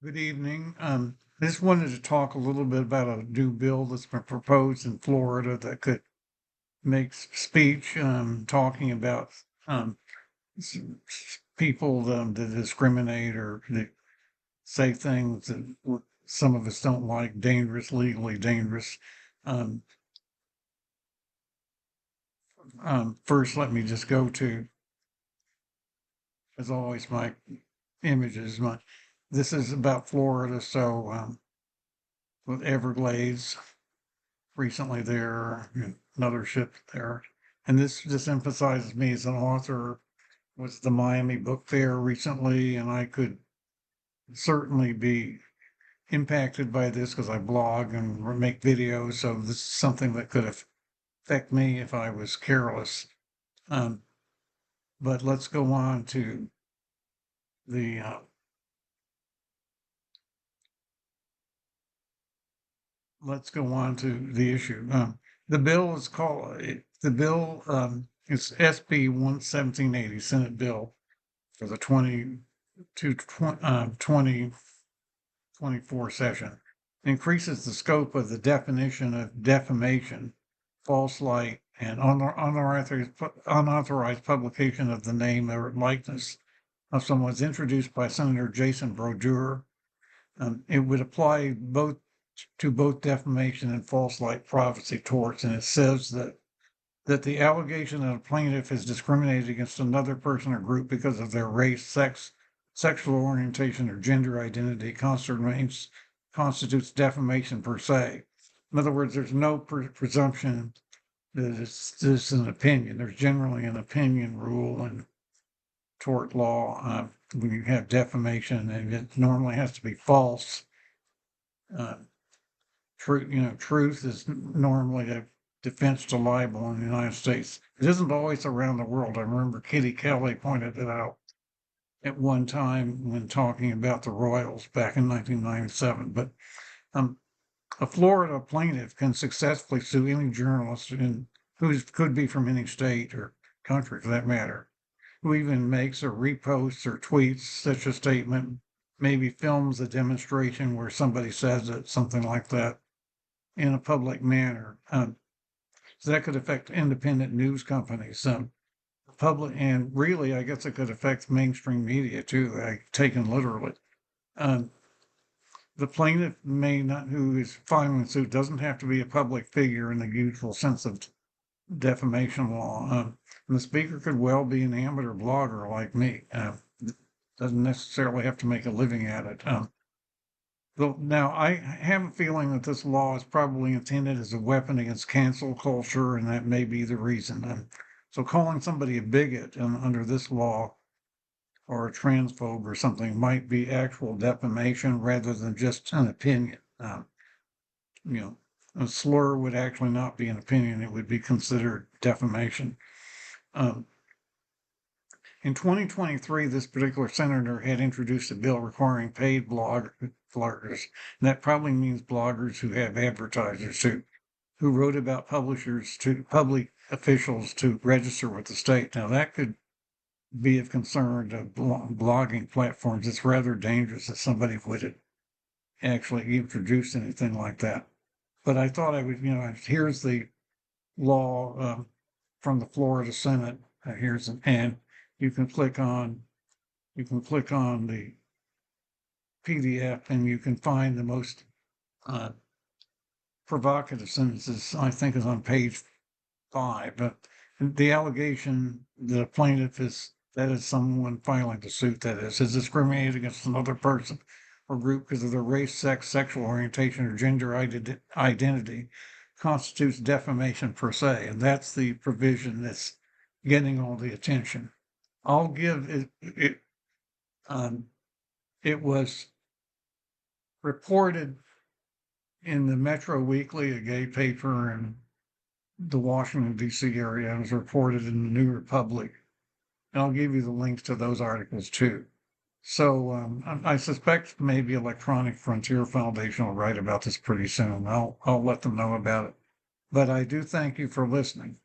Good evening. I just wanted to talk a little bit about a new bill that's been proposed in Florida that could make speech, talking about people that discriminate or that say things that some of us don't like, dangerous, legally dangerous. Um, First, let me just go to, as always, my images. This is about Florida, so with Everglades. Recently there, another ship there. And this just emphasizes me as an author. Was the Miami Book Fair recently, and I could certainly be impacted by this because I blog and make videos. So this is something that could affect me if I was careless. Um, but let's go on to the issue. The bill is called the bill. It's SB 1780, Senate bill for the 2024 session. It increases the scope of the definition of defamation, false light, and unauthorized publication of the name or likeness of someone. Was introduced by Senator Jason Brodeur. It would apply to both defamation and false light prophecy torts, and it says that the allegation that a plaintiff is discriminated against another person or group because of their race, sex, sexual orientation, or gender identity constitutes defamation per se. In other words, there's no presumption that it's an opinion. There's generally an opinion rule in tort law when you have defamation, and it normally has to be false. Truth is normally a defense to libel in the United States. It isn't always around the world. I remember Kitty Kelly pointed it out at one time when talking about the Royals back in 1997. But a Florida plaintiff can successfully sue any journalist who could be from any state or country for that matter, who even makes or reposts or tweets such a statement, maybe films a demonstration where somebody says it, something like that, in a public manner. So that could affect independent news companies, public, and really, I guess it could affect mainstream media too, taken literally. The plaintiff who is filing suit doesn't have to be a public figure in the usual sense of defamation law. And the speaker could well be an amateur blogger like me. Doesn't necessarily have to make a living at it. Now, I have a feeling that this law is probably intended as a weapon against cancel culture, and that may be the reason. So calling somebody a bigot under this law or a transphobe or something might be actual defamation rather than just an opinion. A slur would actually not be an opinion. It would be considered defamation. In 2023, this particular senator had introduced a bill requiring paid bloggers, and that probably means bloggers who have advertisers who wrote about publishers to public officials to register with the state. Now that could be of concern to blogging platforms. It's rather dangerous if somebody would actually introduce anything like that. But I thought I would, here's the law from the Florida Senate. And you can click on the PDF and you can find the most provocative sentences, I think, is on page 5. But the allegation that a plaintiff is someone filing the suit that is discriminated against another person or group because of their race, sex, sexual orientation, or gender identity constitutes defamation per se. And that's the provision that's getting all the attention. I'll give it. It was reported in the Metro Weekly, a gay paper in the Washington, D.C. area. It was reported in the New Republic. And I'll give you the links to those articles too. So I suspect maybe Electronic Frontier Foundation will write about this pretty soon. I'll let them know about it. But I do thank you for listening.